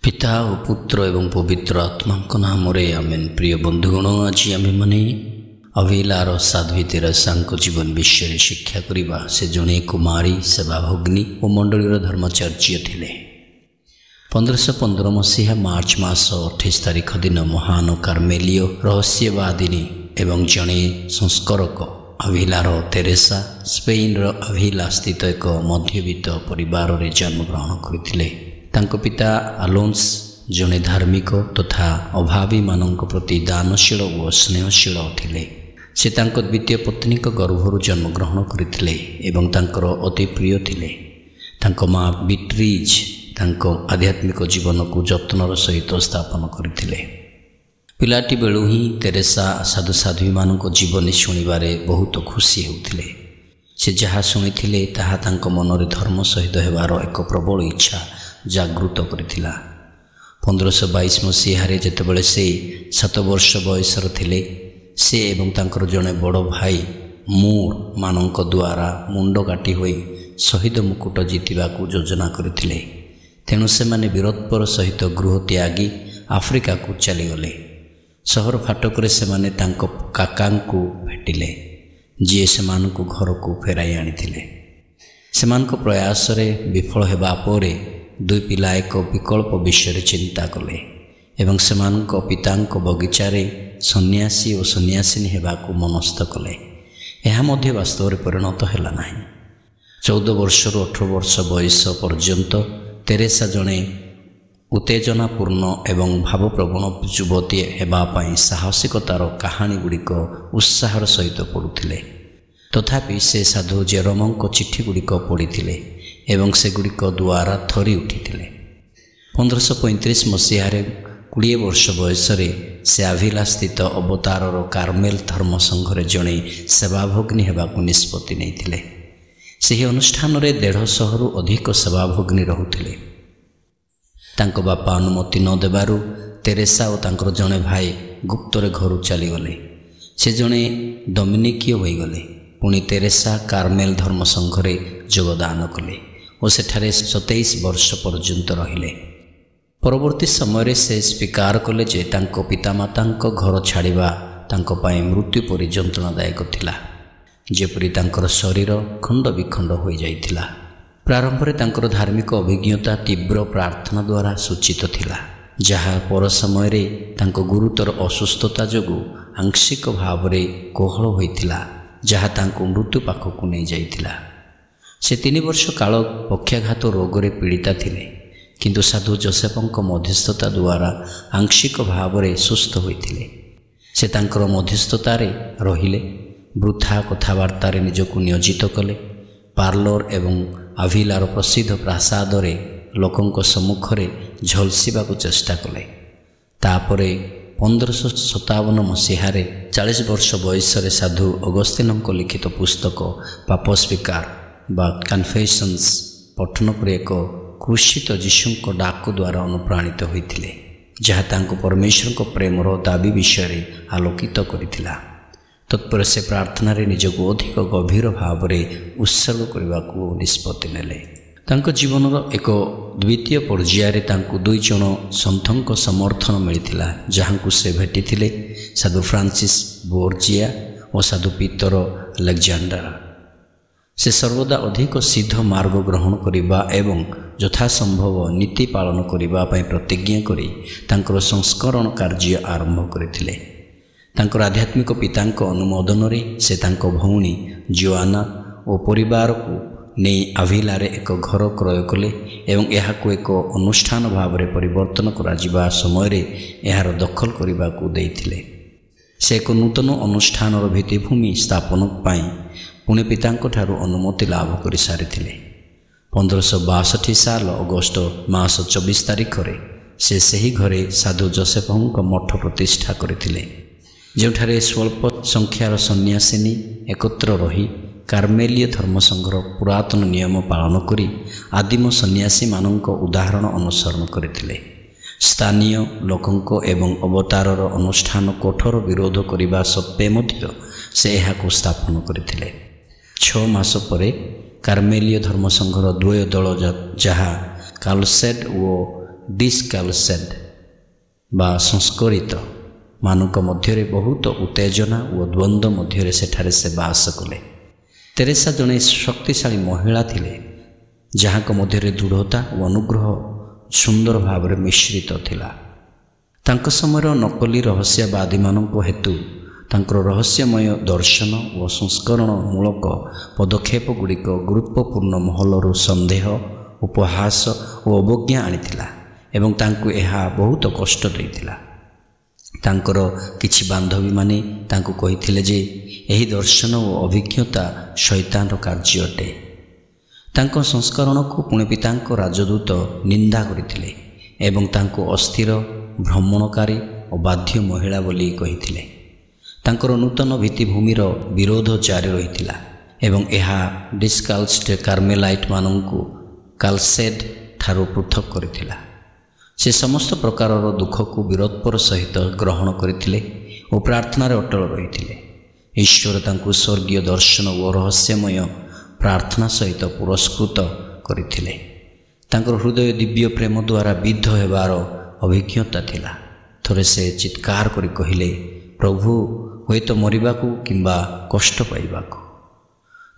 पिता और पुत्र एवं पवित्र आत्मा नाम आमेन। प्रिय बंधुगण, आज आम मैंने अभिलार साध्वी तेरेसा जीवन विषय शिक्षा करवा। से जड़े कुमारी सेवाभगिनी और मंडलीर धर्मचर्य थे। 1515 मसीहा मार्च मास 28 तारिख दिन महान कार्मेलीय रहस्यवादिनी एवं जड़े संस्कारक अभिलार तेरेसा स्पेन अभिला स्थित एक मध्यवित्त परिवार में जन्मग्रहण करते। तांको पिता अलोन्स जड़े धार्मिक तथा अभावी मानक प्रति दानशील और स्नेहशील थिले। से तांको द्वितीय पत्नी गर्भरु जन्मग्रहण करते एवं तांकर अति प्रिय थिले। तांको माँ बीट्रीज तांको आध्यात्मिक जीवन को जत्नर सहित स्थापन करथिले। पिलाटी बेलू ही तेरेसा साधु साध्वी मानक जीवनी शुणिबारे बहुत खुशी होउथिले। से जहाँ शुणिथिले ताहा तांको मनरे धर्म सहित हेबार एक प्रबल इच्छा जागृत करथिला। 1522 मसीह जेतेबेले से 7 वर्ष बयसर थिले, से एवं तांकर जड़े बड़ भाई मूर मानक द्वारा मुंड काटी होई शहीद मुकुट जीतिबा को योजना करथिले। तेणु से माने वीरत्वर सहित गृह त्यागी आफ्रिका को चलीगले। सहर फाटक से माने तांको काका को भेटिले, जी से घर को फेराई आनिथिले। सेमानक प्रयास रे विफल हेबा परे दुई पिला एक विकल्प विषय चिंता कले एवं सेमानक पितांक बगीचारे सन्यासी और सन्यासिनी हेबाकु मनस्थ कले। यह मध्य वास्तव में परिणत हैला नाही। 14 वर्षर 18 वर्ष बयस पर्यंत तेरेसा जड़े उत्तेजनापूर्ण एवं भावप्रवण युवती हेबापाई साहसिकतार कहानी गुड़िक उत्साहर सहित पढ़ुथिले। तथापि से साधु जेरोमंक चिठी गुड़िक पढ़ी एवं सेगुड़िक द्वारा थरी उठिथिले। 1535 मसीह 20 वर्ष बयस से आभिला स्थित अवतारर कार्मेल धर्म संघरे जड़े सेवाभगिनी हेबाकु निष्पत्ति नैथिले। ସେହି ଅନୁଷ୍ଠାନରେ 150 अधिक सेवाभगिनी रहुथिले। तांको बापा अनुमति न देबारु तेरेसा और तांकर जड़े भाई गुप्तरे घरु चलीगले। से जड़े डोमिनिकीय होईगले। पुणी तेरेसा कार्मेल धर्म संघरे योगदान कले और सेठारे 27 वर्ष पर्यंत रहिले। परवर्ती समय से स्वीकार कले जे तांको पितामातांको घर छाड़िबा तांको पाई मृत्यु परि यंत्रणादायक थिला, जेपरि तांकर शरीर खंड विखंड हो जाइथिला। प्रारंभ में तांकर धार्मिक अभिज्ञता तीव्र प्रार्थना द्वारा सूचित थिला, जहाँ पर समय रे तांको गुरुतर असुस्थता जोगु आंशिक भाव रे कोहल होइथिला, जहाँ तांको मृत्यु पाखकु नहीं जाइथिला। से 3 वर्ष काल पक्षाघात रोग रे पीड़िता थिले, किंतु साधु जोसेफंक मध्यस्थता द्वारा आंशिक भाव रे सुस्थ होइथिले। से तांकर मध्यस्थतारे रहिले, वृथा कथबार्तार निजक नियोजित कले। पार्लर एवं आभिलार प्रसिद्ध प्रासाद रे लोकंक सम्मुखरे झलसिबा को चेष्टा कले। तापरे 1557 मसीह 40 वर्ष बयस साधु अगस्तीनक लिखित पुस्तक पाप स्वीकार बा कन्फेशन्स पठन पर एक क्रूशित जीशुक डाक द्वारा अनुप्राणित होइथिले, जहाँ तांको परमेश्वर प्रेमर दाबी विषय आलोकित करथिला। तत्पर से प्रार्थना रे निजको अधिक गभीर भाव में उत्सर्ग करने को निष्पत्ति नेले। तांको जीवनर एक द्वितीय पर्यायर तांको 2 जन सन्थंक समर्थन मिलता, जहाँ को से भेटिथिले साधु फ्रांसिस बोर्जिया और साधु पीतर अलेक्जेंडर। से सर्वदा अधिक सिद्ध मार्ग ग्रहण करने एवं यथासंभव नीति पालन करने प्रतिज्ञा करी तांकर संस्करण कार्य आरंभ करथिले। तांकर आध्यात्मिक पितांक अनुमोदन रे से तांको भौणी जोआना और परिवार को नहीं आभिलारे एक घर क्रय कले एवं यहाको एक अनुष्ठान भाव में परिवर्तन करा समय रे यार दखल करने को देइथिले। से एक नूतन अनुष्ठान भित्तिभूमि स्थापन पाई पुणे पितांको ठारू अनुमति लाभ कर सारिथिले। 1562 साल अगस्ट मास 24 तारिख रे से सही घरे साधु जोसेफंक मठ प्रतिष्ठा करथिले, जोठारे स्वल्प संख्यार सन्यासिनी एकत्र रही कार्मेलीय धर्मसंघर पुरातन नियम पालन करी आदिम सन्यासी मानक उदाहरण अनुसरण करथिले। स्थानीय लोकंक एवं अवतारर अनुष्ठान कठोर विरोध करने सत्वे मध्य से यहाको स्थापन करथिले। 6 मास परे कार्मेलीय धर्मसंघर 2 दल जहाँ कालसेड और ଡିସ୍କାଲସେଡ୍ ବା ସଂସ୍କରିତ ମାନଙ୍କ ମଧ୍ୟରେ ବହୁତ ଉତ୍ତେଜନା ଓ ଦ୍ୱନ୍ଦ୍ୱ ମଧ୍ୟରେ ସେଠାରେ ସେ ବାସ କଲେ। ତେରେସା ଜଣେ ଶକ୍ତିଶାଳୀ ମହିଳା ଥିଲେ, ଯାହାଙ୍କ ମଧ୍ୟରେ ଦୃଢ଼ତା ଓ ଅନୁଗ୍ରହ ସୁନ୍ଦର ଭାବରେ ମିଶ୍ରିତ ଥିଲା। ତାଙ୍କ ସମୟର ନକଲି ରହସ୍ୟବାଦୀମାନଙ୍କ ହେତୁ ତାଙ୍କର ରହସ୍ୟମୟ ଦର୍ଶନ ଓ ସଂସ୍କରଣ ମୂଳକ ପଦକ୍ଷେପ ଗୁଡ଼ିକ ଗୁରୁତ୍ୱପୂର୍ଣ୍ଣ ମହଲରୁ ସନ୍ଦେହ, ଉପହାସ ଓ ଅବଜ୍ଞା ଆଣିଥିଲା ଏବଂ ତାଙ୍କୁ ଏହା ବହୁତ କଷ୍ଟ ଦେଇଥିଲା। ତାଙ୍କର କିଛି ବାନ୍ଧବୀମାନେ ତାଙ୍କୁ କହିଥିଲେ ଯେ ଏହି ଦର୍ଶନ ଓ ଅଭିଜ୍ଞତା ଶୈତାନର କାର୍ଯ୍ୟ ଅଟେ। ତାଙ୍କ ସଂସ୍କରଣକୁ ପୁଣି ପିତାଙ୍କ ରାଜଦୂତ ନିନ୍ଦା କରିଥିଲେ ଏବଂ ତାଙ୍କୁ ଅସ୍ଥିର, ଭ୍ରମଣକାରୀ ଓ ବାଧ୍ୟ ମହିଳା ବୋଲି କହିଥିଲେ। ତାଙ୍କର ନୂତନ ଭିତ୍ତିଭୂମିର ବିରୋଧ ଜାରି ରହିଥିଲା ଏବଂ ଏହା ଡିସ୍କାଲସ୍ଡ କାର୍ମେଲାଇଟ୍ମାନଙ୍କୁ କାଲସେଡ୍ ଠାରୁ ପୃଥକ୍ କରିଥିଲା। ସେ ସମସ୍ତ ପ୍ରକାରର ଦୁଃଖକୁ ବୀରତ୍ୱର ସହିତ ଗ୍ରହଣ କରିଥିଲେ ଓ ପ୍ରାର୍ଥନାରେ ଅଟଳ ରହିଥିଲେ। ଈଶ୍ୱର ତାଙ୍କୁ ସ୍ୱର୍ଗୀୟ ଦର୍ଶନ ଓ ରହସ୍ୟମୟ ପ୍ରାର୍ଥନା ସହିତ ପୁରସ୍କୃତ କରିଥିଲେ। ତାଙ୍କର ହୃଦୟ ଦିବ୍ୟ ପ୍ରେମ ଦ୍ୱାରା ବିଦ୍ଧ ହେବାର ଅଭିଜ୍ଞତା ଥିଲା। ଥରେ ସେ ଚିତ୍କାର କରି କହିଲେ, ପ୍ରଭୁ, ହୁଏତ ମରିବାକୁ କିମ୍ବା କଷ୍ଟ ପାଇବାକୁ।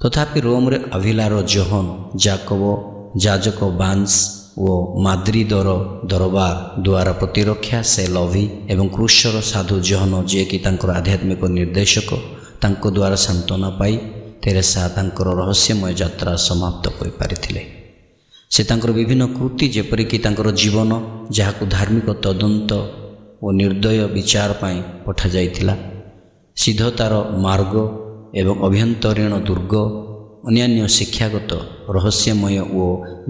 ତଥାପି ରୋମରେ ଆଭିଲାର ଜୋହନ୍, ଯାକବ, ଯାଜକ ବାନ୍ସ ଓ ମାଦ୍ରିଦର ଦରବାର ଦ୍ୱାରା ପ୍ରତିରକ୍ଷା ସେ ଲଭି ଏବଂ କ୍ରୁଶର ସାଧୁ ଜହନ, ଯିଏକି ତାଙ୍କର ଆଧ୍ୟାତ୍ମିକ ନିର୍ଦ୍ଦେଶକ, ତାଙ୍କ ଦ୍ୱାରା ସାନ୍ତ୍ୱନା ପାଇ ତେରେସା ତାଙ୍କର ରହସ୍ୟମୟ ଯାତ୍ରା ସମାପ୍ତ କରିପାରିଥିଲେ। ସେ ତାଙ୍କର ବିଭିନ୍ନ କୃତି, ଯେପରିକି ତାଙ୍କର ଜୀବନ, ଯାହାକୁ ଧାର୍ମିକ ତଦନ୍ତ ଓ ନିର୍ଦ୍ଦୟ ବିଚାର ପାଇଁ ପଠାଯାଇଥିଲା, ସିଦ୍ଧତାର ମାର୍ଗ ଏବଂ ଅଭ୍ୟନ୍ତରୀଣ ଦୁର୍ଗ, ଅନ୍ୟାନ୍ୟ ଶିକ୍ଷାଗତ, ରହସ୍ୟମୟ ଓ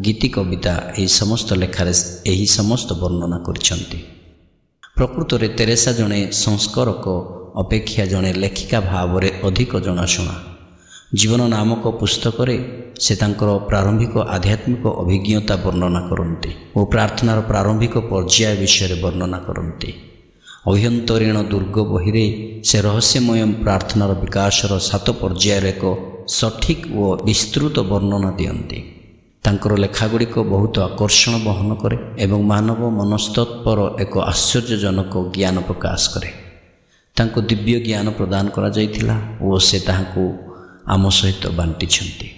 ଗୀତି କବିତା, ଏହି ସମସ୍ତ ଲେଖାରେ ଏହି ସମସ୍ତ ବର୍ଣ୍ଣନା କରିଛନ୍ତି। ପ୍ରକୃତରେ ତେରେସା ଜଣେ ସଂସ୍କାରକ ଅପେକ୍ଷା ଜଣେ ଲେଖିକା ଭାବରେ ଅଧିକ ଜଣାଶୁଣା। ଜୀବନ ନାମକ ପୁସ୍ତକରେ ସେ ତାଙ୍କର ପ୍ରାରମ୍ଭିକ ଆଧ୍ୟାତ୍ମିକ ଅଭିଜ୍ଞତା ବର୍ଣ୍ଣନା କରନ୍ତି ଓ ପ୍ରାର୍ଥନାର ପ୍ରାରମ୍ଭିକ ପର୍ଯ୍ୟାୟ ବିଷୟରେ ବର୍ଣ୍ଣନା କରନ୍ତି। ଅଭ୍ୟନ୍ତରୀଣ ଦୁର୍ଗ ବହିରେ ସେ ରହସ୍ୟମୟ ପ୍ରାର୍ଥନାର ବିକାଶର 7 ପର୍ଯ୍ୟାୟର ଏକ ସଠିକ୍ ଓ ବିସ୍ତୃତ ବର୍ଣ୍ଣନା ଦିଅନ୍ତି। ତାଙ୍କର ଲେଖାଗୁଡ଼ିକ ବହୁତ ଆକର୍ଷଣ ବହନ କରେ ଏବଂ ମାନବ ମନସ୍ତତ୍ତ୍ୱର ଏକ ଆଶ୍ଚର୍ଯ୍ୟଜନକ ଜ୍ଞାନ ପ୍ରକାଶ କରେ। ତାଙ୍କୁ ଦିବ୍ୟ ଜ୍ଞାନ ପ୍ରଦାନ କରାଯାଇଥିଲା ଓ ସେ ତାହାକୁ ଆମ ସହିତ ବାଣ୍ଟିଛନ୍ତି।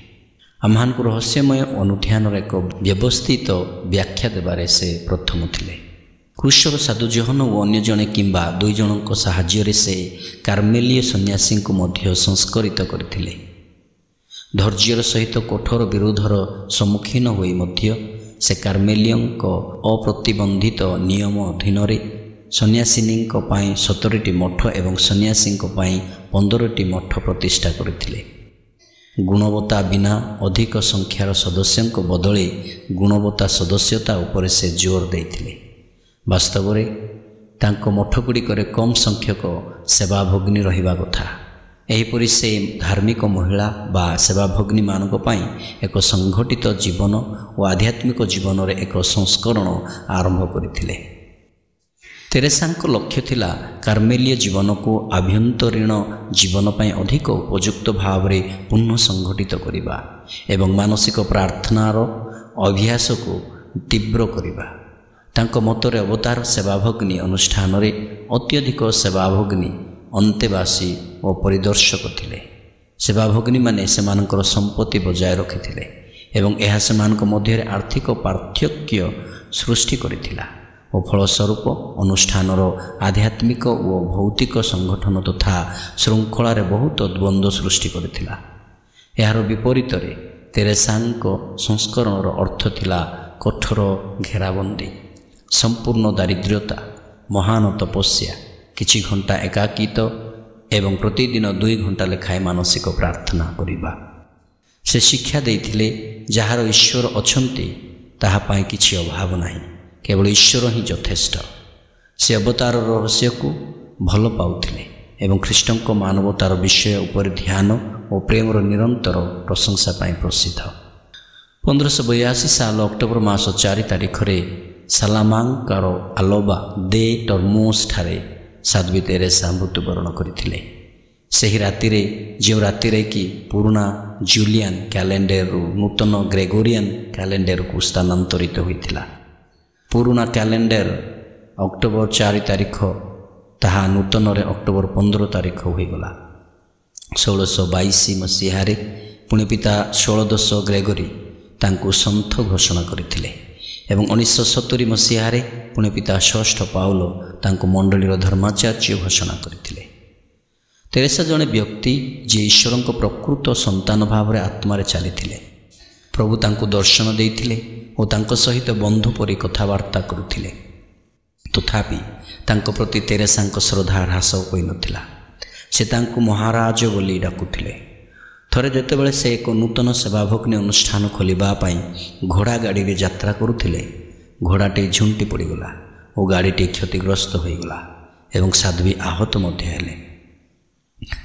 ଆମମାନଙ୍କୁ ରହସ୍ୟମୟ ଅନୁଧ୍ୟାନର ଏକ ବ୍ୟବସ୍ଥିତ ବ୍ୟାଖ୍ୟା ଦେବାରେ ସେ ପ୍ରଥମ ଥିଲେ। କ୍ରୁଶର ସାଧୁ ଜୋହନ ଓ ଅନ୍ୟ ଜଣେ କିମ୍ବା 2 ଜଣଙ୍କ ସାହାଯ୍ୟରେ ସେ କାର୍ମେଲୀୟ ସନ୍ନ୍ୟାସୀଙ୍କୁ ମଧ୍ୟ ସଂସ୍କରିତ କରିଥିଲେ। ଧୈର୍ଯ୍ୟର ସହିତ କଠୋର ବିରୋଧର ସମ୍ମୁଖୀନ ହୋଇ ମଧ୍ୟ ସେ କାର୍ମେଲୀୟଙ୍କ ଅପ୍ରତିବନ୍ଧିତ ନିୟମ ଅଧୀନରେ ସନ୍ନ୍ୟାସିନୀଙ୍କ ପାଇଁ 17ଟି ମଠ ଏବଂ ସନ୍ନ୍ୟାସୀଙ୍କ ପାଇଁ 15ଟି ମଠ ପ୍ରତିଷ୍ଠା କରିଥିଲେ। ଗୁଣବତ୍ତା ବିନା ଅଧିକ ସଂଖ୍ୟାର ସଦସ୍ୟଙ୍କ ବଦଳେ ଗୁଣବତ୍ତା ସଦସ୍ୟତା ଉପରେ ସେ ଜୋର ଦେଇଥିଲେ। ବାସ୍ତବରେ ତାଙ୍କ ମଠଗୁଡ଼ିକରେ କମ୍ ସଂଖ୍ୟକ ସେବାଭଗ୍ନୀ ରହିବା କଥା। ଏହିପରି ସେ ଧାର୍ମିକ ମହିଳା ବା ସେବାଭଗ୍ନୀମାନଙ୍କ ପାଇଁ ଏକ ସଂଗଠିତ ଜୀବନ ଓ ଆଧ୍ୟାତ୍ମିକ ଜୀବନରେ ଏକ ସଂସ୍କରଣ ଆରମ୍ଭ କରିଥିଲେ। ତେରେସାଙ୍କ ଲକ୍ଷ୍ୟ ଥିଲା କାର୍ମେଲୀୟ ଜୀବନକୁ ଆଭ୍ୟନ୍ତରୀଣ ଜୀବନ ପାଇଁ ଅଧିକ ଉପଯୁକ୍ତ ଭାବରେ ପୁନଃ ସଂଗଠିତ କରିବା ଏବଂ ମାନସିକ ପ୍ରାର୍ଥନାର ଅଭ୍ୟାସକୁ ତୀବ୍ର କରିବା। ତାଙ୍କ ମତରେ ଅବତାର ସେବାଭଗ୍ନୀ ଅନୁଷ୍ଠାନରେ ଅତ୍ୟଧିକ ସେବାଭଗ୍ନୀ ଅନ୍ତେବାସୀ ଓ ପରିଦର୍ଶକ ଥିଲେ। ସେବାଭଗ୍ନୀମାନେ ସେମାନଙ୍କର ସମ୍ପତ୍ତି ବଜାୟ ରଖିଥିଲେ ଏବଂ ଏହା ସେମାନଙ୍କ ମଧ୍ୟରେ ଆର୍ଥିକ ପାର୍ଥକ୍ୟ ସୃଷ୍ଟି କରିଥିଲା ଓ ଫଳସ୍ୱରୂପ ଅନୁଷ୍ଠାନର ଆଧ୍ୟାତ୍ମିକ ଓ ଭୌତିକ ସଂଗଠନ ତଥା ଶୃଙ୍ଖଳାରେ ବହୁତ ଦ୍ୱନ୍ଦ୍ୱ ସୃଷ୍ଟି କରିଥିଲା। ଏହାର ବିପରୀତରେ ତେରେସାଙ୍କ ସଂସ୍କରଣର ଅର୍ଥ ଥିଲା କଠୋର ଘେରାବନ୍ଦୀ, ସମ୍ପୂର୍ଣ୍ଣ ଦାରିଦ୍ର୍ୟତା, ମହାନ ତପସ୍ୟା, କିଛି ଘଣ୍ଟା ଏକାକିତ ଏବଂ ପ୍ରତିଦିନ 2 ଘଣ୍ଟା ଲେଖାଏଁ ମାନସିକ ପ୍ରାର୍ଥନା କରିବା। ସେ ଶିକ୍ଷା ଦେଇଥିଲେ, ଯାହାର ଈଶ୍ୱର ଅଛନ୍ତି ତାହା ପାଇଁ କିଛି ଅଭାବ ନାହିଁ, କେବଳ ଈଶ୍ୱର ହିଁ ଯଥେଷ୍ଟ। ସେ ଅବତାର ରହସ୍ୟକୁ ଭଲ ପାଉଥିଲେ ଏବଂ ଖ୍ରୀଷ୍ଟଙ୍କ ମାନବତାର ବିଷୟ ଉପରେ ଧ୍ୟାନ ଓ ପ୍ରେମର ନିରନ୍ତର ପ୍ରଶଂସା ପାଇଁ ପ୍ରସିଦ୍ଧ। 1582 ସାଲ ଅକ୍ଟୋବର ମାସ 4 ତାରିଖରେ ସାଲାମାଙ୍କାର ଆଲବା ଦେ ଟର୍ମୋସ୍ ଠାରେ ସାଧ୍ୱୀ ତେରେସା ମୃତ୍ୟୁବରଣ କରିଥିଲେ। ସେହି ରାତିରେ, ଯେଉଁ ରାତିରେ କି ପୁରୁଣା ଜୁଲିଆନ୍ କ୍ୟାଲେଣ୍ଡରରୁ ନୂତନ ଗ୍ରେଗୋରିଆନ୍ କ୍ୟାଲେଣ୍ଡରକୁ ସ୍ଥାନାନ୍ତରିତ ହୋଇଥିଲା, ପୁରୁଣା କ୍ୟାଲେଣ୍ଡର ଅକ୍ଟୋବର 4 ତାରିଖ ତାହା ନୂତନରେ ଅକ୍ଟୋବର 15 ତାରିଖ ହୋଇଗଲା। 1622 ମସିହାରେ ପୁଣି ପିତା ଷୋଡ଼ଶ ଗ୍ରେଗୋରୀ ତାଙ୍କୁ ସନ୍ଥ ଘୋଷଣା କରିଥିଲେ ଏବଂ 1970 ମସିହାରେ ପୁଣି ପିତା ଷଷ୍ଠ ପାଉଲ ତାଙ୍କୁ ମଣ୍ଡଳୀର ଧର୍ମାଚାର୍ଯ୍ୟ ଘୋଷଣା କରିଥିଲେ। ତେରେସା ଜଣେ ବ୍ୟକ୍ତି ଯିଏ ଈଶ୍ୱରଙ୍କ ପ୍ରକୃତ ସନ୍ତାନ ଭାବରେ ଆତ୍ମାରେ ଚାଲିଥିଲେ। ପ୍ରଭୁ ତାଙ୍କୁ ଦର୍ଶନ ଦେଇଥିଲେ ଓ ତାଙ୍କ ସହିତ ବନ୍ଧୁ ପରି କଥାବାର୍ତ୍ତା କରୁଥିଲେ। ତଥାପି ତାଙ୍କ ପ୍ରତି ତେରେସାଙ୍କ ଶ୍ରଦ୍ଧା ହ୍ରାସ ହୋଇନଥିଲା। ସେ ତାଙ୍କୁ ମହାରାଜ ବୋଲି ଡାକୁଥିଲେ। ଥରେ ଯେତେବେଳେ ସେ ଏକ ନୂତନ ସେବାଭଗ୍ନି ଅନୁଷ୍ଠାନ ଖୋଲିବା ପାଇଁ ଘୋଡ଼ା ଗାଡ଼ିରେ ଯାତ୍ରା କରୁଥିଲେ, ଘୋଡ଼ାଟି ଝୁଣ୍ଟି ପଡ଼ିଗଲା ଓ ଗାଡ଼ିଟି କ୍ଷତିଗ୍ରସ୍ତ ହୋଇଗଲା ଏବଂ ସାଧ୍ୱୀ ଆହତ ମଧ୍ୟ ହେଲେ।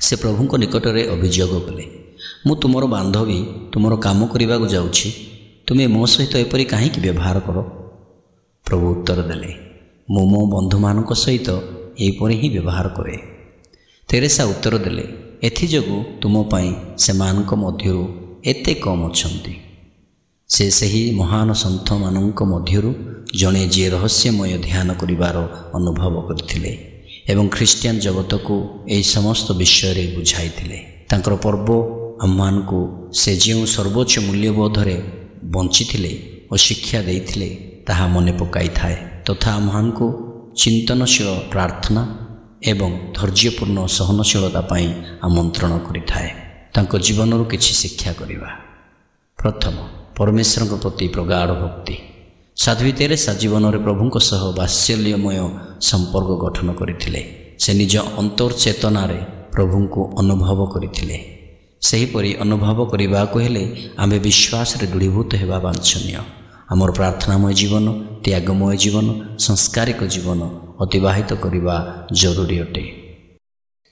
ସେ ପ୍ରଭୁଙ୍କ ନିକଟରେ ଅଭିଯୋଗ କଲେ, ମୁଁ ତୁମର ବାନ୍ଧବୀ, ତୁମର କାମ କରିବାକୁ ଯାଉଛି, ତୁମେ ମୋ ସହିତ ଏପରି କାହିଁକି ବ୍ୟବହାର କର? ପ୍ରଭୁ ଉତ୍ତର ଦେଲେ, ମୁଁ ମୋ ବନ୍ଧୁମାନଙ୍କ ସହିତ ଏହିପରି ହିଁ ବ୍ୟବହାର କରେ। ତେରେସା ଉତ୍ତର ଦେଲେ, ଏଥିଯୋଗୁଁ ତୁମ ପାଇଁ ସେମାନଙ୍କ ମଧ୍ୟରୁ ଏତେ କମ୍ ଅଛନ୍ତି। ସେ ସେହି ମହାନ ସନ୍ଥମାନଙ୍କ ମଧ୍ୟରୁ ଜଣେ ଯିଏ ରହସ୍ୟମୟ ଧ୍ୟାନ କରିବାର ଅନୁଭବ କରିଥିଲେ ଏବଂ ଖ୍ରୀଷ୍ଟିଆନ ଜଗତକୁ ଏହି ସମସ୍ତ ବିଷୟରେ ବୁଝାଇଥିଲେ। ତାଙ୍କର ପର୍ବ ଆମମାନଙ୍କୁ ସେ ଯେଉଁ ସର୍ବୋଚ୍ଚ ମୂଲ୍ୟବୋଧରେ ବଞ୍ଚିଥିଲେ ଓ ଶିକ୍ଷା ଦେଇଥିଲେ ତାହା ମନେ ପକାଇଥାଏ ତଥା ଆମମାନଙ୍କୁ ଚିନ୍ତନଶୀଳ ପ୍ରାର୍ଥନା ଏବଂ ଧୈର୍ଯ୍ୟପୂର୍ଣ୍ଣ ସହନଶୀଳତା ପାଇଁ ଆମନ୍ତ୍ରଣ କରିଥାଏ। ତାଙ୍କ ଜୀବନରୁ କିଛି ଶିକ୍ଷା କରିବା। ପ୍ରଥମ, ପରମେଶ୍ୱରଙ୍କ ପ୍ରତି ପ୍ରଗାଢ଼ ଭକ୍ତି। ସାଧ୍ୱୀ ତେରେସା ଜୀବନରେ ପ୍ରଭୁଙ୍କ ସହ ବାତ୍ସଲ୍ୟମୟ ସମ୍ପର୍କ ଗଠନ କରିଥିଲେ। ସେ ନିଜ ଅନ୍ତର୍ଚେତନାରେ ପ୍ରଭୁଙ୍କୁ ଅନୁଭବ କରିଥିଲେ। ସେହିପରି ଅନୁଭବ କରିବାକୁ ହେଲେ ଆମ୍ଭେ ବିଶ୍ୱାସରେ ଦୃଢ଼ୀଭୂତ ହେବା ବାଞ୍ଛନୀୟ। ଆମର ପ୍ରାର୍ଥନାମୟ ଜୀବନ, ତ୍ୟାଗମୟ ଜୀବନ, ସଂସ୍କାରିକ ଜୀବନ ଅତିବାହିତ କରିବା ଜରୁରୀ ଅଟେ।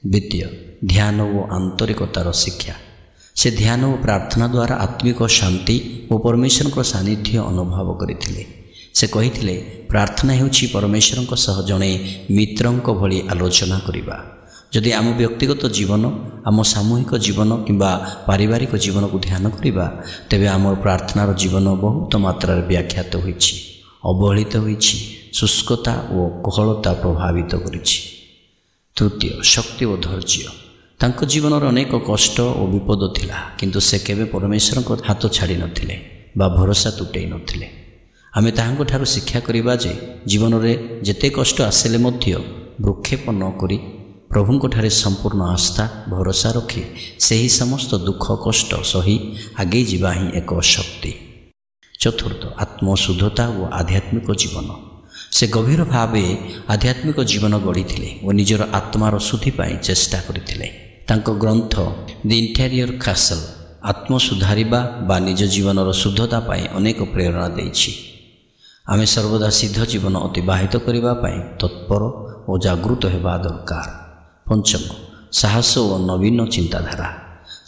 ଦ୍ୱିତୀୟ, ଧ୍ୟାନ ଓ ଆନ୍ତରିକତାର ଶିକ୍ଷା। ସେ ଧ୍ୟାନ ଓ ପ୍ରାର୍ଥନା ଦ୍ୱାରା ଆତ୍ମିକ ଶାନ୍ତି ଓ ପରମେଶ୍ୱରଙ୍କ ସାନ୍ନିଧ୍ୟ ଅନୁଭବ କରିଥିଲେ। ସେ କହିଥିଲେ, ପ୍ରାର୍ଥନା ହେଉଛି ପରମେଶ୍ୱରଙ୍କ ସହ ଜଣେ ମିତ୍ରଙ୍କ ଭଳି ଆଲୋଚନା କରିବା। ଯଦି ଆମ ବ୍ୟକ୍ତିଗତ ଜୀବନ, ଆମ ସାମୂହିକ ଜୀବନ କିମ୍ବା ପାରିବାରିକ ଜୀବନକୁ ଧ୍ୟାନ କରିବା, ତେବେ ଆମର ପ୍ରାର୍ଥନାର ଜୀବନ ବହୁତ ମାତ୍ରାରେ ବ୍ୟାଖ୍ୟାତ ହୋଇଛି, ଅବହେଳିତ ହୋଇଛି, ଶୁଷ୍କତା ଓ କୋହଳତା ପ୍ରଭାବିତ କରିଛି। ତୃତୀୟ, ଶକ୍ତି ଓ ଧୈର୍ଯ୍ୟ। ତାଙ୍କ ଜୀବନରେ ଅନେକ କଷ୍ଟ ଓ ବିପଦ ଥିଲା, କିନ୍ତୁ ସେ କେବେ ପରମେଶ୍ୱରଙ୍କ ହାତ ଛାଡ଼ି ନଥିଲେ ବା ଭରସା ତୁଟେଇ ନଥିଲେ। ଆମେ ତାହାଙ୍କଠାରୁ ଶିକ୍ଷା କରିବା ଯେ ଜୀବନରେ ଯେତେ କଷ୍ଟ ଆସିଲେ ମଧ୍ୟ ଭ୍ରୂକ୍ଷେପ ନ କରି ପ୍ରଭୁଙ୍କଠାରେ ସମ୍ପୂର୍ଣ୍ଣ ଆସ୍ଥା ଭରସା ରଖି ସେହି ସମସ୍ତ ଦୁଃଖ କଷ୍ଟ ସହି ଆଗେଇ ଯିବା ହିଁ ଏକ ଶକ୍ତି। ଚତୁର୍ଥ, ଆତ୍ମଶୁଦ୍ଧତା ଓ ଆଧ୍ୟାତ୍ମିକ ଜୀବନ। ସେ ଗଭୀର ଭାବେ ଆଧ୍ୟାତ୍ମିକ ଜୀବନ ଗଢ଼ିଥିଲେ ଓ ନିଜର ଆତ୍ମାର ଶୁଦ୍ଧି ପାଇଁ ଚେଷ୍ଟା କରିଥିଲେ। ତାଙ୍କ ଗ୍ରନ୍ଥ ଦି ଇଣ୍ଟେରିୟର କାସଲ୍ ଆତ୍ମ ସୁଧାରିବା ବା ନିଜ ଜୀବନର ଶୁଦ୍ଧତା ପାଇଁ ଅନେକ ପ୍ରେରଣା ଦେଇଛି। ଆମେ ସର୍ବଦା ସିଦ୍ଧ ଜୀବନ ଅତିବାହିତ କରିବା ପାଇଁ ତତ୍ପର ଓ ଜାଗୃତ ହେବା ଦରକାର। ପଞ୍ଚମ, ସାହସ ଓ ନବୀନ ଚିନ୍ତାଧାରା।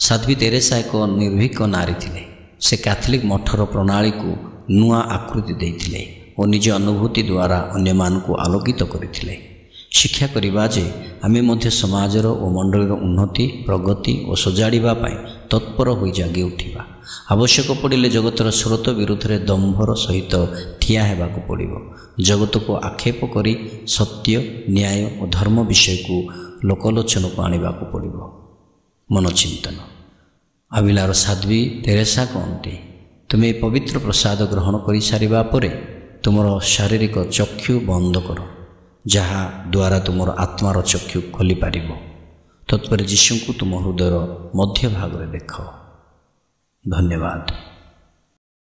ସାଧ୍ୱୀ ତେରେସା ଏକ ନିର୍ଭୀକ ନାରୀ ଥିଲେ। ସେ କ୍ୟାଥୋଲିକ ମଠର ପ୍ରଣାଳୀକୁ ନୂଆ ଆକୃତି ଦେଇଥିଲେ ଓ ନିଜ ଅନୁଭୂତି ଦ୍ୱାରା ଅନ୍ୟମାନଙ୍କୁ ଆଲୋକିତ କରିଥିଲେ। ଶିକ୍ଷା କରିବା ଯେ ଆମେ ମଧ୍ୟ ସମାଜର ଓ ମଣ୍ଡଳୀର ଉନ୍ନତି, ପ୍ରଗତି ଓ ସଜାଡ଼ିବା ପାଇଁ ତତ୍ପର ହୋଇ ଜାଗି ଉଠିବା। ଆବଶ୍ୟକ ପଡ଼ିଲେ ଜଗତର ସ୍ରୋତ ବିରୁଦ୍ଧରେ ଦମ୍ଭର ସହିତ ଠିଆ ହେବାକୁ ପଡ଼ିବ। ଜଗତକୁ ଆକ୍ଷେପ କରି ସତ୍ୟ, ନ୍ୟାୟ ଓ ଧର୍ମ ବିଷୟକୁ ଲୋକଲୋଚନକୁ ଆଣିବାକୁ ପଡ଼ିବ। ମନୋଚିନ୍ତନ। ଆବିଲାର ସାଧ୍ୱୀ ତେରେସା କହନ୍ତି, ତୁମେ ପବିତ୍ର ପ୍ରସାଦ ଗ୍ରହଣ କରିସାରିବା ପରେ ତୁମର ଶାରୀରିକ ଚକ୍ଷୁ ବନ୍ଦ କର, ଯାହା ଦ୍ୱାରା ତୁମର ଆତ୍ମାର ଚକ୍ଷୁ ଖୋଲିପାରିବ। ତତ୍ପରେ ଯୀଶୁଙ୍କୁ ତୁମ ହୃଦୟର ମଧ୍ୟଭାଗରେ ଦେଖ। ଧନ୍ୟବାଦ।